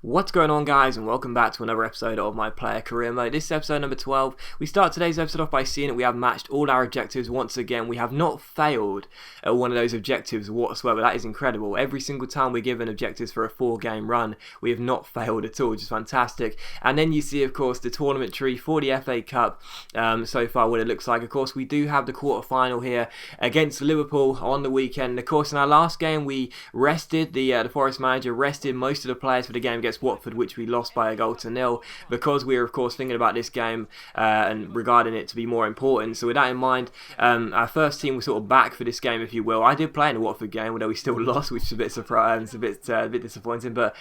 What's going on, guys, and welcome back to another episode of my player career mode. This is episode number 12. We start today's episode off by seeing that we have matched all our objectives once again. We have not failed at one of those objectives whatsoever. That is incredible. Every single time we're given objectives for a 4-game run, we have not failed at all, which is fantastic. And then you see, of course, the tournament tree for the FA Cup so far, what it looks like. Of course, we do have the quarter-final here against Liverpool on the weekend. Of course, in our last game, we rested, the Forest manager rested most of the players for the game against Watford, which we lost by 1-0, because we were of course thinking about this game and regarding it to be more important. So with that in mind, our first team was sort of back for this game, if you will. I did play in the Watford game, although we still lost, which is a bit surprising, it's a bit disappointing. But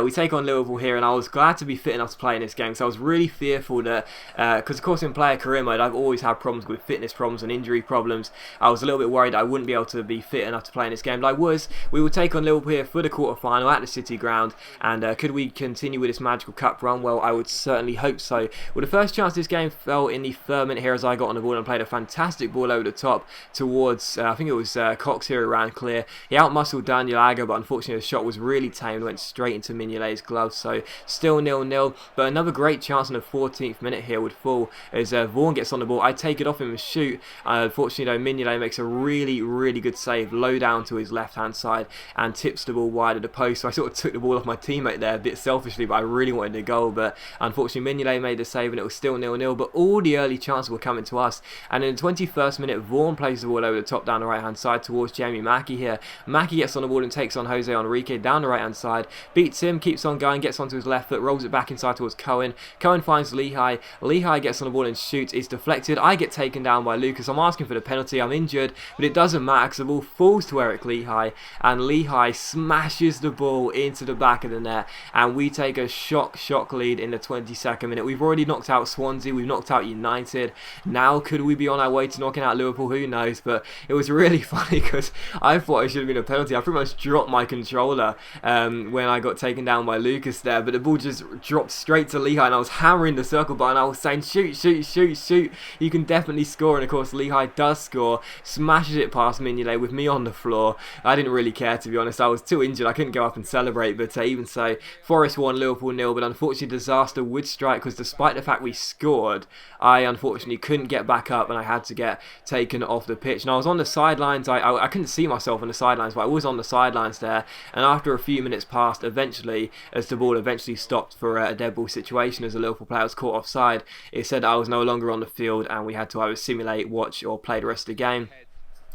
we take on Liverpool here, and I was glad to be fit enough to play in this game. So I was really fearful that, because of course in player career mode I've always had problems with fitness problems and injury problems. I was a little bit worried I wouldn't be able to be fit enough to play in this game, but I was. We will take on Liverpool here for the quarter-final at the City Ground, and could we continue with this magical cup run? Well, I would certainly hope so. Well, the first chance this game fell in the 3rd minute here as I got on the ball and played a fantastic ball over the top towards, I think it was Cox here who ran clear. He outmuscled Daniel Agger, but unfortunately the shot was really tame, went straight into Mignolet's glove, so still 0-0. But another great chance in the 14th minute here would fall as Vaughan gets on the ball. I take it off him and shoot. Unfortunately though, Mignolet makes a really good save low down to his left hand side and tips the ball wide of the post. So I sort of took the ball off my teammate there a bit selfishly, but I really wanted a goal. But unfortunately Mignolet made the save and it was still 0-0. But all the early chances were coming to us, and in the 21st minute Vaughan plays the ball over the top down the right hand side towards Jamie Mackie here. Mackie gets on the ball and takes on Jose Enrique down the right hand side, beats him, keeps on going, gets onto his left foot, rolls it back inside towards Cohen. Cohen finds Lehigh. Lehigh gets on the ball and shoots. It's deflected. I get taken down by Lucas. I'm asking for the penalty. I'm injured, but it doesn't matter because the ball falls to Eric Lehigh, and Lehigh smashes the ball into the back of the net, and we take a shock lead in the 22nd minute. We've already knocked out Swansea, we've knocked out United. Now could we be on our way to knocking out Liverpool? Who knows? But it was really funny because I thought it should have been a penalty. I pretty much dropped my controller when I got taken down by Lucas there, but the ball just dropped straight to Lehigh, and I was hammering the circle button. I was saying shoot, you can definitely score, and of course Lehigh does score, smashes it past Mignolet with me on the floor. I didn't really care, to be honest. I was too injured, I couldn't go up and celebrate. But even so, Forest won, Liverpool 0. But unfortunately disaster would strike, because despite the fact we scored, I unfortunately couldn't get back up and I had to get taken off the pitch. And I was on the sidelines. I couldn't see myself on the sidelines, but I was on the sidelines there. And after a few minutes passed, eventually, as the ball eventually stopped for a dead ball situation as a Liverpool player was caught offside, it said I was no longer on the field and we had to either simulate, watch or play the rest of the game.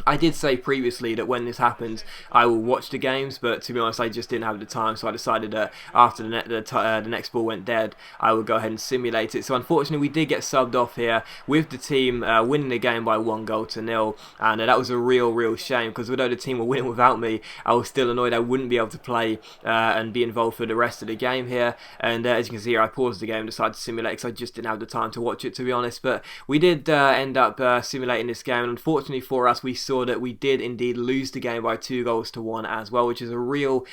I did say previously that when this happens I will watch the games, but to be honest I just didn't have the time, so I decided that after the next ball went dead I would go ahead and simulate it. So unfortunately we did get subbed off here with the team winning the game by 1-0, and that was a real shame, because although the team were winning without me, I was still annoyed I wouldn't be able to play and be involved for the rest of the game here. And as you can see here, I paused the game and decided to simulate because I just didn't have the time to watch it, to be honest. But we did end up simulating this game, and unfortunately for us we saw that we did indeed lose the game by 2-1 as well, which is a real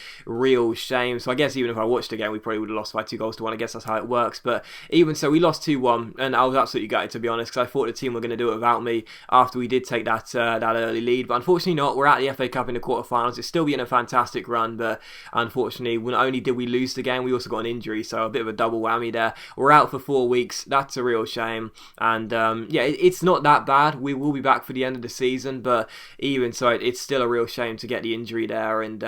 shame. So I guess even if I watched the game we probably would have lost by 2-1. I guess that's how it works. But even so, we lost 2-1, and I was absolutely gutted, to be honest, because I thought the team were going to do it without me after we did take that early lead. But unfortunately not. We're at the FA Cup in the quarterfinals. It's still been a fantastic run, but unfortunately not only did we lose the game, we also got an injury, so a bit of a double whammy there. We're out for 4 weeks. That's a real shame. And yeah, it's not that bad. We will be back for the end of the season, but even so, it's still a real shame to get the injury there, and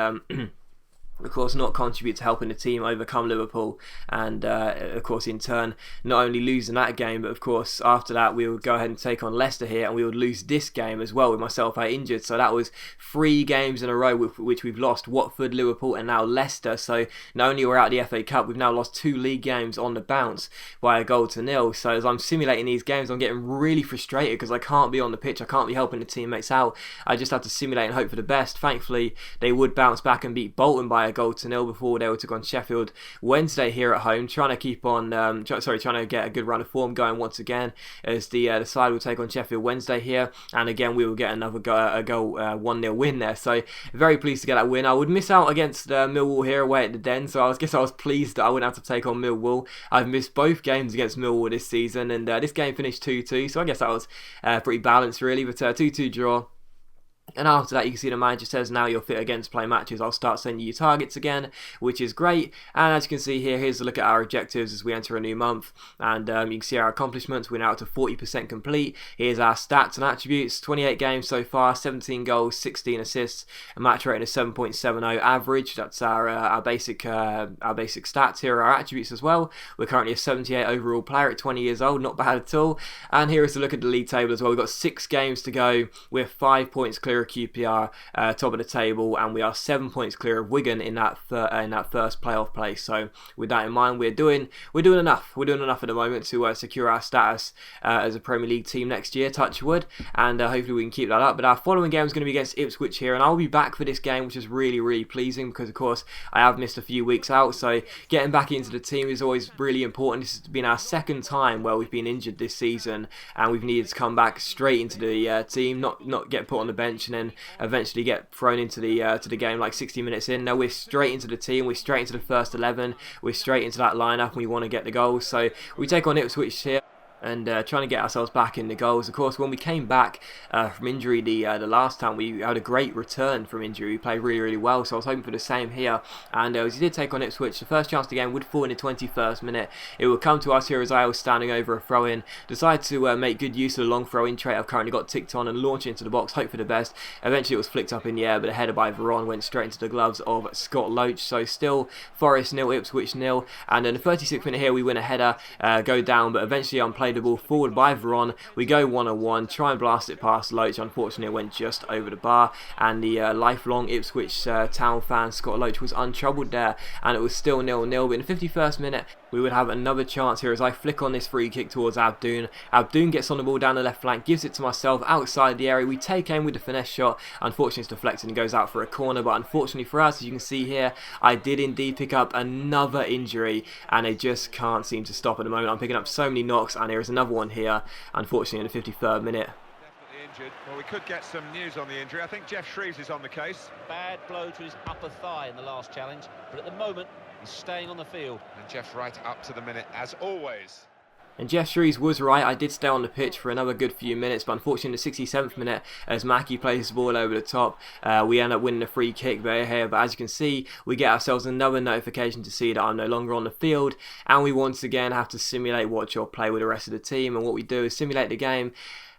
of course not contribute to helping the team overcome Liverpool, and of course in turn not only losing that game, but of course after that we would go ahead and take on Leicester here, and we would lose this game as well with myself out injured. So that was 3 games in a row with which we've lost: Watford, Liverpool and now Leicester. So not only we're out of the FA Cup, we've now lost 2 league games on the bounce by 1-0. So as I'm simulating these games I'm getting really frustrated because I can't be on the pitch, I can't be helping the teammates out. I just have to simulate and hope for the best. Thankfully they would bounce back and beat Bolton by 1-0 before they were to go on Sheffield Wednesday here at home, trying to keep on trying to get a good run of form going once again, as the side will take on Sheffield Wednesday here, and again we will get another goal 1-0 win there. So very pleased to get that win. I would miss out against Millwall here away at the Den, so I guess I was pleased that I wouldn't have to take on Millwall. I've missed both games against Millwall this season, and this game finished 2-2, so I guess that was pretty balanced really, but 2-2 draw. And after that, you can see the manager says, now you're fit again to play matches. I'll start sending you targets again, which is great. And as you can see here, here's a look at our objectives as we enter a new month. And you can see our accomplishments. We're now to 40% complete. Here's our stats and attributes. 28 games so far, 17 goals, 16 assists, a match rating of 7.70 average. That's our basic stats. Here are our attributes as well. We're currently a 78 overall player at 20 years old. Not bad at all. And here is a look at the league table as well. We've got 6 games to go. We're 5 points clear of QPR, top of the table, and we are 7 points clear of Wigan in that first playoff place. So with that in mind, we're doing enough. We're doing enough at the moment to secure our status as a Premier League team next year, touch wood, and hopefully we can keep that up. But our following game is going to be against Ipswich here, and I'll be back for this game, which is really pleasing because of course I have missed a few weeks out. So getting back into the team is always really important. This has been our second time where we've been injured this season, and we've needed to come back straight into the team, not get put on the bench and then eventually get thrown into the game like 60 minutes in. No, we're straight into the team, we're straight into the first 11, we're straight into that lineup, and we want to get the goals. So we take on Ipswich here, and trying to get ourselves back in the goals. Of course, when we came back from injury the last time, we had a great return from injury. We played really well, so I was hoping for the same here. And as he did take on Ipswich, the first chance of the game would fall in the 21st minute. It would come to us here as I was standing over a throw-in. Decided to make good use of the long throw-in trait I've currently got ticked on and launch into the box, hope for the best. Eventually it was flicked up in the air, but a header by Veron went straight into the gloves of Scott Loach. So still Forest 0, Ipswich 0. And in the 36th minute here, we win a header, go down, but eventually unplayed the ball forward by Veron. We go 1-on-1, try and blast it past Loach. Unfortunately, it went just over the bar, and the lifelong Ipswich town fan Scott Loach was untroubled there, and it was still 0-0. But in the 51st minute, we would have another chance here as I flick on this free kick towards Abdoun. Abdoun gets on the ball down the left flank, gives it to myself outside the area. We take aim with the finesse shot. Unfortunately, it's deflected and goes out for a corner, but unfortunately for us, as you can see here, I did indeed pick up another injury, and they just can't seem to stop at the moment. I'm picking up so many knocks, and there is another one here, unfortunately, in the 53rd minute. Injured. Well, we could get some news on the injury. I think Jeff Shreves is on the case. Bad blow to his upper thigh in the last challenge, but at the moment he's staying on the field. And Jeff right up to the minute, as always. And Jeff Shreves was right. I did stay on the pitch for another good few minutes, but unfortunately in the 67th minute, as Mackie plays the ball over the top, we end up winning a free kick here. But as you can see, we get ourselves another notification to see that I'm no longer on the field, and we once again have to simulate watch or play with the rest of the team. And what we do is simulate the game.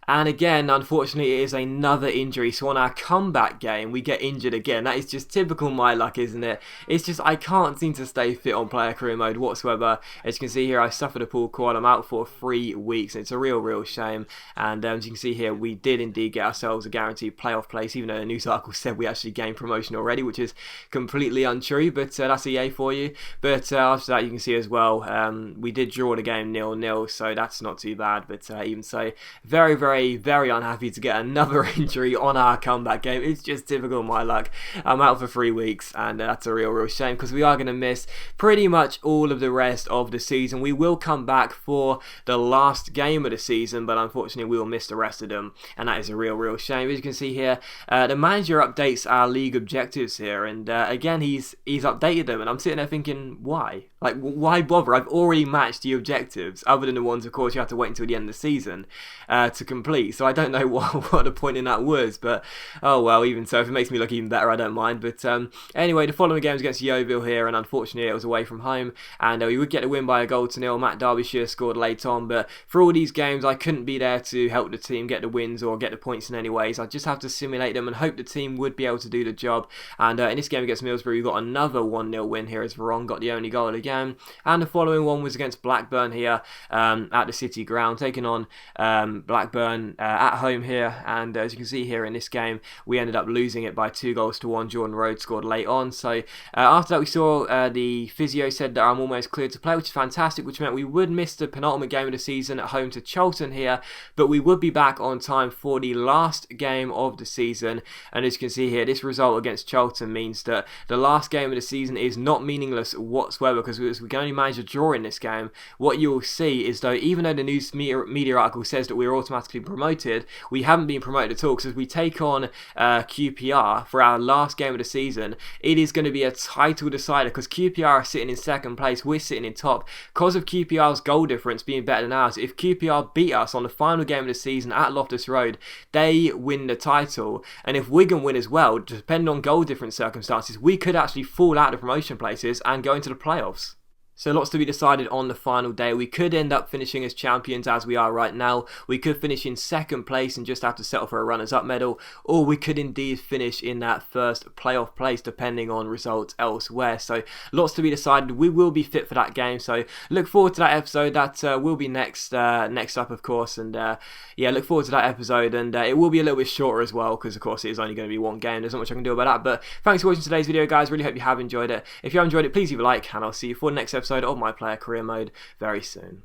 And again, unfortunately, it is another injury. So on our comeback game, we get injured again. That is just typical my luck, isn't it? It's just I can't seem to stay fit on player career mode whatsoever. As you can see here, I suffered a pulled quad. I'm out for 3 weeks. It's a real shame. And as you can see here, we did indeed get ourselves a guaranteed playoff place, even though the news article said we actually gained promotion already, which is completely untrue. But that's EA for you. But after that, you can see as well, we did draw the game 0-0, so that's not too bad. But even so, very unhappy to get another injury on our comeback game. It's just typical my luck. I'm out for 3 weeks, and that's a real shame because we are going to miss pretty much all of the rest of the season. We will come back for the last game of the season, but unfortunately we will miss the rest of them, and that is a real shame. As you can see here, the manager updates our league objectives here, and again he's updated them, and I'm sitting there thinking, why? Like, why bother? I've already matched the objectives, other than the ones, of course, you have to wait until the end of the season to complete. So I don't know what the point in that was, but oh well, even so, if it makes me look even better, I don't mind. But anyway, the following game was against Yeovil here, and unfortunately it was away from home, and we would get a win by a goal to 0. Matt Derbyshire scored late on, but for all these games, I couldn't be there to help the team get the wins or get the points in any ways. I just have to simulate them and hope the team would be able to do the job. And in this game against Middlesbrough, we got another 1-0 win here as Veron got the only goal of the game. And the following one was against Blackburn here at the City Ground, taking on Blackburn at home here. And as you can see here in this game, we ended up losing it by 2-1. Jordan Rhodes scored late on. So after that, we saw the physio said that I'm almost cleared to play, which is fantastic, which meant we would miss the penultimate game of the season at home to Charlton here, but we would be back on time for the last game of the season. And as you can see here, this result against Charlton means that the last game of the season is not meaningless whatsoever, because we can only manage a draw in this game. What you will see is, though, even though the news media article says that we're automatically been promoted, we haven't been promoted at all, because if we take on QPR for our last game of the season, it is going to be a title decider, because QPR are sitting in second place, we're sitting in top, because of QPR's goal difference being better than ours. If QPR beat us on the final game of the season at Loftus Road, they win the title, and if Wigan win as well, depending on goal difference circumstances, we could actually fall out of promotion places and go into the playoffs. So lots to be decided on the final day. We could end up finishing as champions as we are right now. We could finish in second place and just have to settle for a runners-up medal, or we could indeed finish in that first playoff place depending on results elsewhere. So lots to be decided. We will be fit for that game, so look forward to that episode. That will be next up, of course, and yeah, look forward to that episode, and it will be a little bit shorter as well, because of course it is only going to be one game. There's not much I can do about that, but thanks for watching today's video, guys. Really hope you have enjoyed it. If you have enjoyed it, please leave a like, and I'll see you for the next episode of My Player Career Mode very soon.